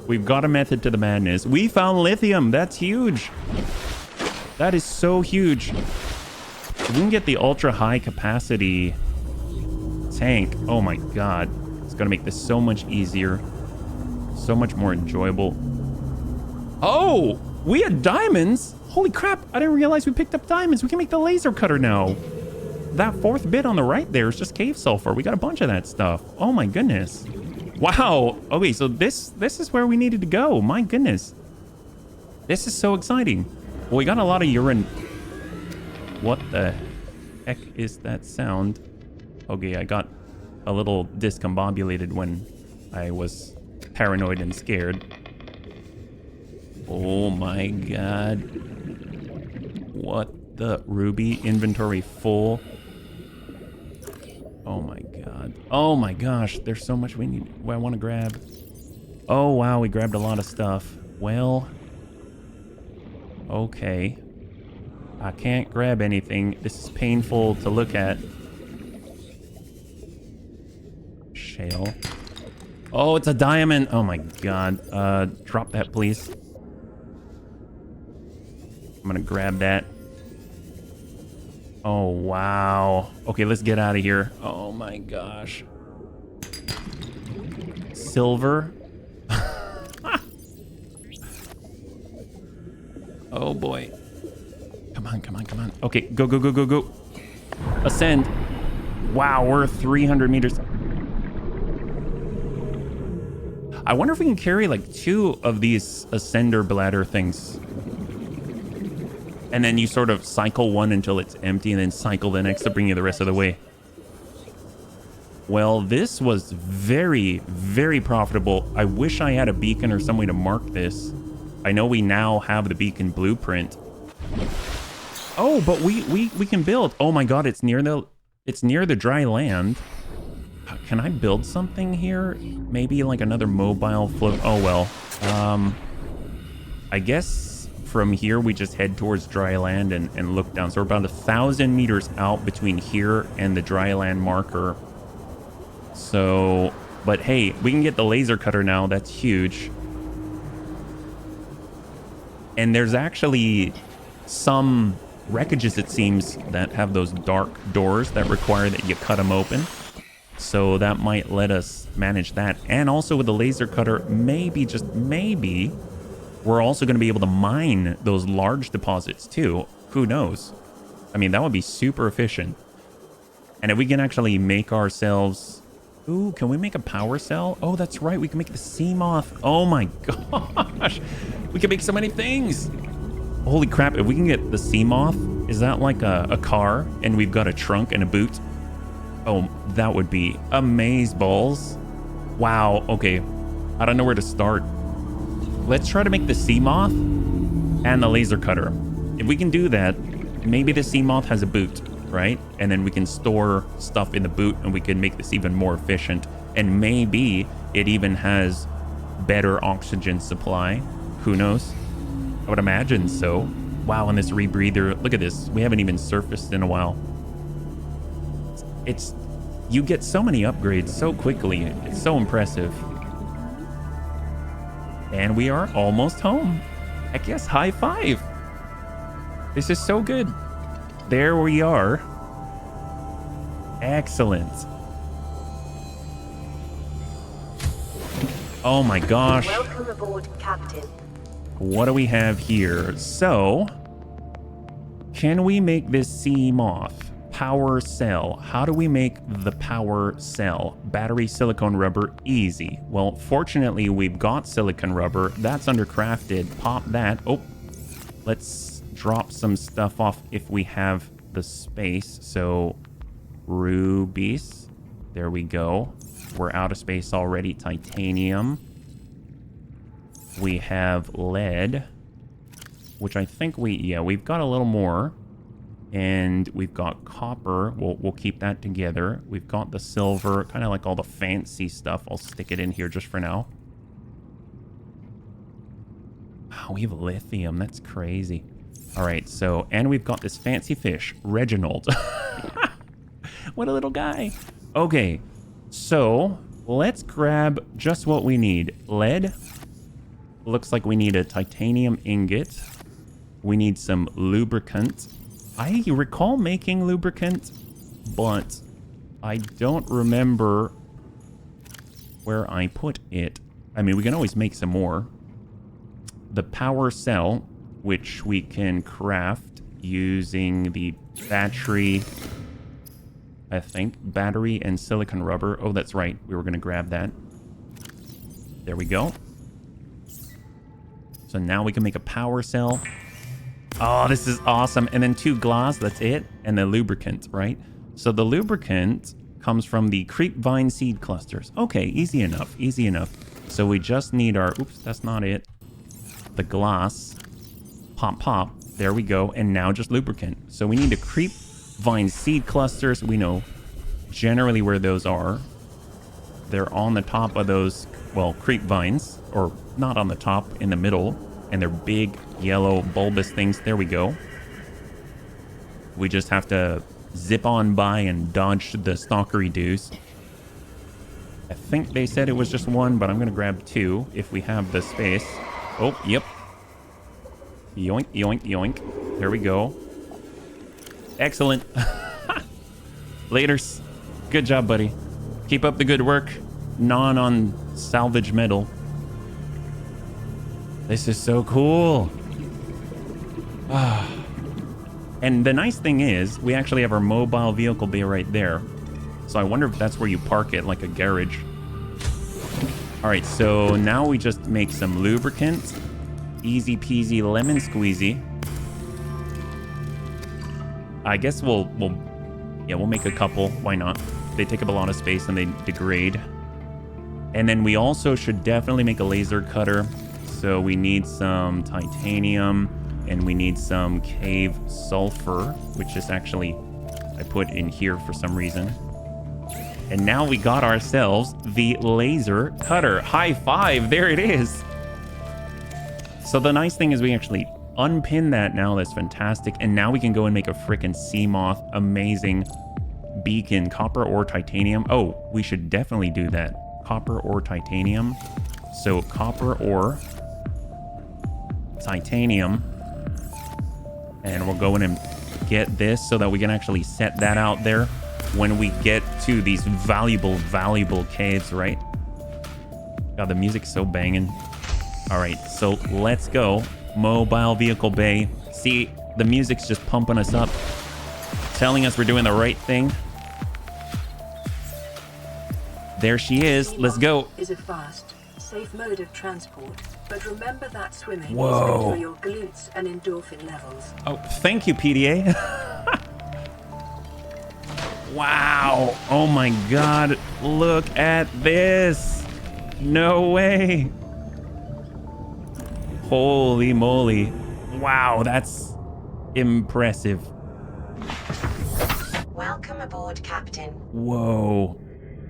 We've got a method to the madness. We found lithium. That's huge. That is so huge. If we can get the ultra high capacity tank, oh my god, it's gonna make this so much easier, so much more enjoyable. Oh, we had diamonds. Holy crap, I didn't realize we picked up diamonds. We can make the laser cutter now. That 4th bit on the right there is just cave sulfur. We got a bunch of that stuff. Oh my goodness. Wow. Okay, so this is where we needed to go. My goodness. This is so exciting. Well, we got a lot of urine. What the heck is that sound? Okay, I got a little discombobulated when I was paranoid and scared. Oh my god. What the Ruby? Inventory full. Oh my god. Oh my gosh, there's so much we need. I want to grab. Oh wow, we grabbed a lot of stuff. Well, okay. I can't grab anything. This is painful to look at. Shale. Oh, it's a diamond. Oh my god. Drop that, please. I'm gonna grab that. Oh, wow. Okay, let's get out of here. Oh my gosh. Silver. Oh boy. Come on, come on, come on. Okay, go, go, go, go, go. Ascend. Wow, we're 300 meters. I wonder if we can carry like 2 of these ascender bladder things. And then you sort of cycle one until it's empty and then cycle the next to bring you the rest of the way. Well, this was very, very profitable. I wish I had a beacon or some way to mark this. I know we now have the beacon blueprint. Oh, but we can build. Oh my god, it's near the dry land. Can I build something here? Maybe like another mobile float. Oh well. I guess from here we just head towards dry land and look down. So we're about 1,000 meters out between here and the dry land marker. So, but hey, we can get the laser cutter now. That's huge. And there's actually some wreckages, it seems, that have those dark doors that require that you cut them open. So that might let us manage that. And also with the laser cutter, maybe, just maybe, we're also going to be able to mine those large deposits too. Who knows? I mean, that would be super efficient. And if we can actually make ourselves... Ooh, can we make a power cell? Oh, that's right. We can make the sea moth. Oh my gosh. We can make so many things. Holy crap. If we can get the sea moth, is that like a car and we've got a trunk and a boot? Oh, that would be amazeballs. Wow. Okay. I don't know where to start. Let's try to make the sea moth and the laser cutter. If we can do that, maybe the sea moth has a boot, right? And then we can store stuff in the boot and we can make this even more efficient. And maybe it even has better oxygen supply. Who knows? I would imagine so. Wow, and this rebreather, look at this. We haven't even surfaced in a while. It's, you get so many upgrades so quickly. It's so impressive. And we are almost home. I guess high five. This is so good. There we are. Excellent. Oh my gosh. Welcome aboard, Captain. What do we have here? So, can we make this sea moth? Power cell. How do we make the power cell? Battery silicone rubber, easy. Well, fortunately, we've got silicone rubber. That's undercrafted. Pop that. Oh, let's drop some stuff off if we have the space. So, rubies. There we go. We're out of space already. Titanium. We have lead, which I think we've got a little more. And we've got copper. We'll keep that together. We've got the silver, kind of like all the fancy stuff. I'll stick it in here just for now. Wow, we have lithium. That's crazy. All right, so, and we've got this fancy fish, Reginald. What a little guy. Okay, so let's grab just what we need. Lead. Looks like we need a titanium ingot. We need some lubricant. I recall making lubricant, but I don't remember where I put it. I mean, we can always make some more. The power cell, which we can craft using the battery, I think. Battery and silicone rubber. Oh, that's right. We were going to grab that. There we go. So now we can make a power cell. Oh, this is awesome. And then 2 glass, that's it. And the lubricant, right? So the lubricant comes from the creep vine seed clusters. Okay, easy enough, easy enough. So we just need our, oops, that's not it. The glass. Pop, pop. There we go. And now just lubricant. So we need to creep vine seed clusters. We know generally where those are. They're on the top of those, well, creep vines. Or not on the top, in the middle. And they're big, yellow, bulbous things. There we go. We just have to zip on by and dodge the stalkery dudes. I think they said it was just one, but I'm going to grab two if we have the space. Oh, yep. Yoink, yoink, yoink. There we go. Excellent. Laters. Good job, buddy. Keep up the good work. Non on salvage metal. This is so cool. And the nice thing is, we actually have our mobile vehicle bay right there. So I wonder if that's where you park it, like a garage. All right, so now we just make some lubricant. Easy peasy lemon squeezy. I guess we'll make a couple. Why not? They take up a lot of space and they degrade. And then we also should definitely make a laser cutter. So we need some titanium and we need some cave sulfur, which is actually, I put in here for some reason. And now we got ourselves the laser cutter. High five, there it is. So the nice thing is we actually unpin that now. That's fantastic. And now we can go and make a freaking sea moth. Amazing beacon, copper or titanium. Oh, we should definitely do that. Copper or titanium. So copper or titanium. And we'll go in and get this so that we can actually set that out there when we get to these valuable caves, right? God, the music's so banging. All right, so let's go. Mobile vehicle bay. See, the music's just pumping us up, telling us we're doing the right thing. There she is. Let's go. Is a fast, safe mode of transport, but remember that swimming Whoa. is good for your glutes and endorphin levels. Oh, thank you, PDA. Wow. Oh my God. Look at this. No way. Holy moly. Wow, that's impressive. Welcome aboard, Captain. Whoa.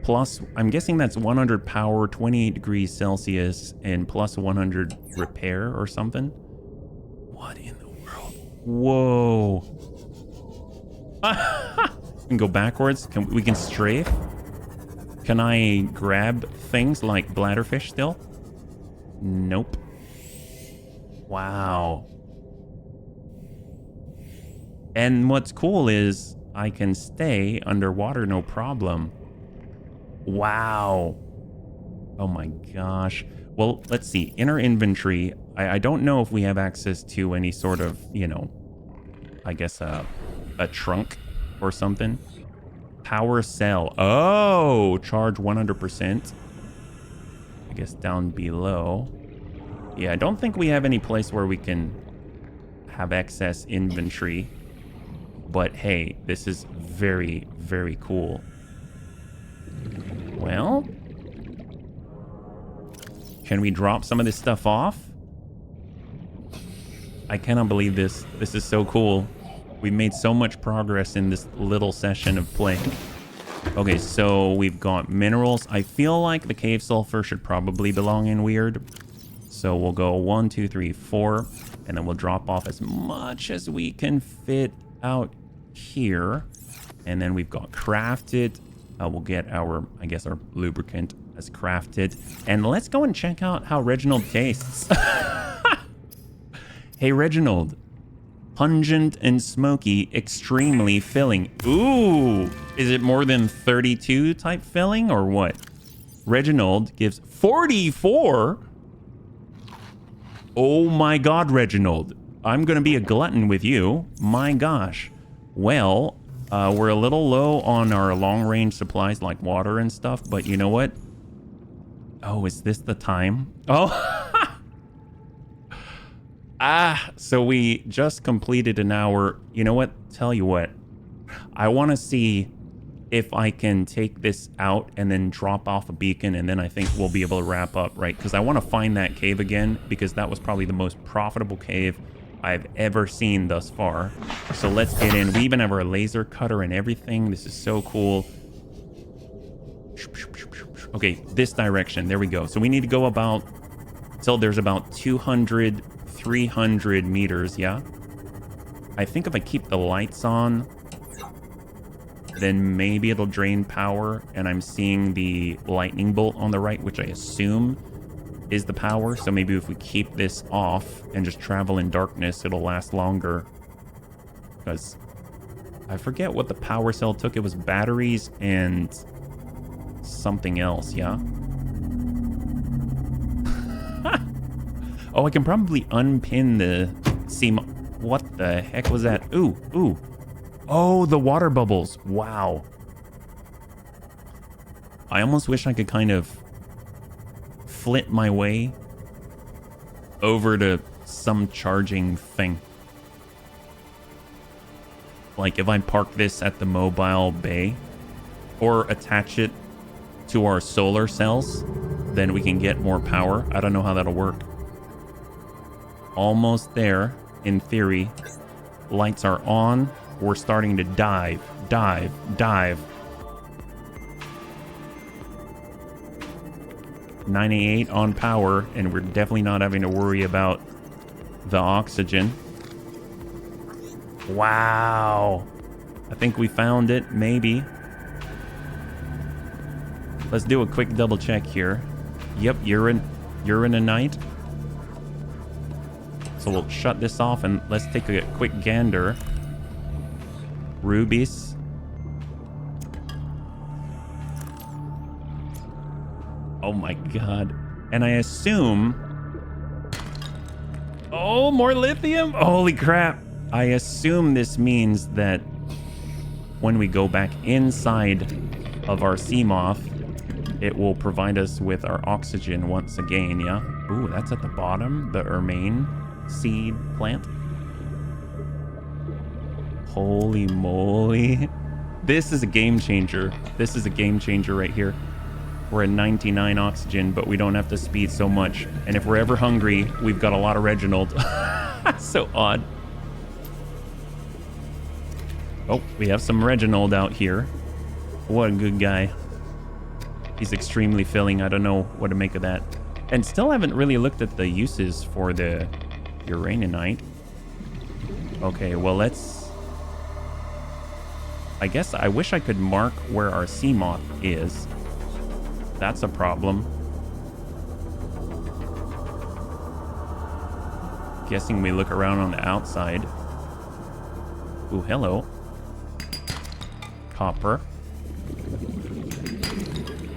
Plus, I'm guessing that's 100 power, 28 degrees Celsius, and plus 100 repair or something. What in the world? Whoa. We can go backwards. We can strafe. Can I grab things like bladderfish still? Nope. Wow. And what's cool is I can stay underwater no problem. Wow. Oh my gosh. Well, let's see. In our inventory, I don't know if we have access to any sort of, you know, I guess a trunk or something. Power cell. Oh, charge 100%. I guess down below. Yeah, I don't think we have any place where we can have excess inventory. But hey, this is very, very cool. Well, can we drop some of this stuff off? I cannot believe this. This is so cool. We've made so much progress in this little session of play. Okay, so we've got minerals. I feel like the cave sulfur should probably belong in weird. So we'll go 1, 2, 3, 4, and then we'll drop off as much as we can fit out here. And then we've got crafted. We'll get our, I guess, our lubricant as crafted. And let's go and check out how Reginald tastes. Hey, Reginald. Pungent and smoky, extremely filling. Ooh, is it more than 32 type filling or what? Reginald gives 44. Oh my God, Reginald. I'm going to be a glutton with you. My gosh. Well, we're a little low on our long-range supplies like water and stuff, but you know what? Oh, is this the time? Oh, so we just completed an hour. You know what? Tell you what. I want to see if I can take this out and then drop off a beacon, and then I think we'll be able to wrap up, right? Because I want to find that cave again, because that was probably the most profitable cave I've ever seen thus far. So let's get in. We even have our laser cutter and everything. This is so cool. Okay, this direction. There we go. So we need to go about till there's about 200, 300 meters, yeah? I think if I keep the lights on, then maybe it'll drain power, and I'm seeing the lightning bolt on the right, which I assume is the power. So maybe if we keep this off and just travel in darkness, it'll last longer. Because I forget what the power cell took. It was batteries and something else, yeah? Oh, I can probably unpin the seam. What the heck was that? Ooh, ooh. Oh, the water bubbles. Wow. I almost wish I could kind of flit my way over to some charging thing. Like if I park this at the mobile bay or attach it to our solar cells, then we can get more power. I don't know how that'll work. Almost there, in theory. Lights are on. We're starting to dive, dive, dive. 98 on power, and we're definitely not having to worry about the oxygen. Wow. I think we found it, maybe. Let's do a quick double check here. Yep, uranite. So we'll shut this off and let's take a quick gander. Rubies. Oh my god. And I assume... Oh, more lithium? Holy crap. I assume this means that when we go back inside of our Seamoth, it will provide us with our oxygen once again, yeah? Ooh, that's at the bottom, the ermine seed plant. Holy moly. This is a game changer. This is a game changer right here. We're at 99 oxygen, but we don't have to speed so much. And if we're ever hungry, we've got a lot of Reginald. So odd. Oh, we have some Reginald out here. What a good guy. He's extremely filling. I don't know what to make of that. And still haven't really looked at the uses for the uraninite. Okay, well, let's... I guess I wish I could mark where our Seamoth is. That's a problem. Guessing we look around on the outside. Ooh, hello. Copper.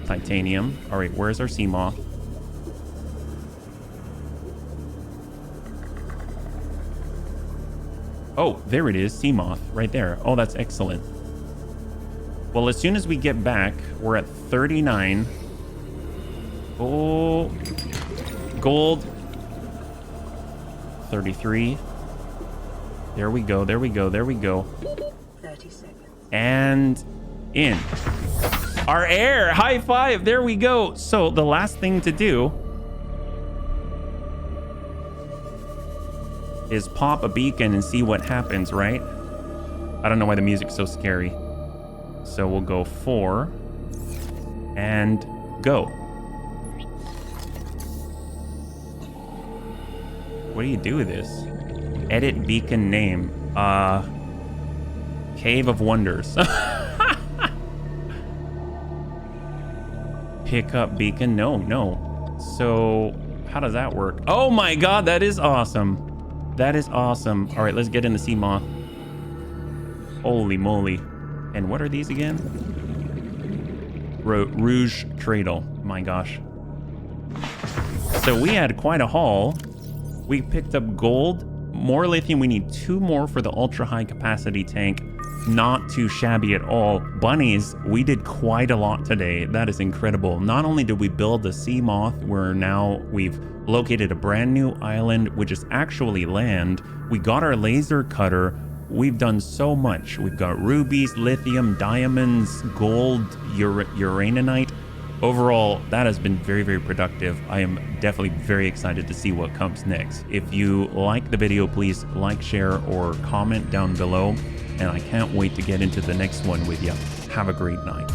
Titanium. All right, where's our Seamoth? Oh, there it is, Seamoth, right there. Oh, that's excellent. Well, as soon as we get back, we're at 39. Oh, gold. 33. There we go, there we go, there we go. 30 seconds. And in. Our air, high five, there we go. So the last thing to do is pop a beacon and see what happens, right? I don't know why the music's so scary. So we'll go 4 and go. What do you do with this? Edit beacon name. Cave of Wonders. Pick up beacon. No. So how does that work? Oh my god, that is awesome. That is awesome. All right, let's get in the Seamoth. Holy moly. And what are these again? Rouge Cradle. My gosh. So we had quite a haul. We picked up gold, more lithium. We need 2 more for the ultra high capacity tank. Not too shabby at all. Bunnies, we did quite a lot today. That is incredible. Not only did we build the Seamoth, we've located a brand new island, which is actually land. We got our laser cutter. we've done so much. We've got rubies, lithium, diamonds, gold, uraninite. Overall, that has been very, very productive. I am definitely very excited to see what comes next. If you like the video, please like, share, or comment down below. And I can't wait to get into the next one with you. Have a great night.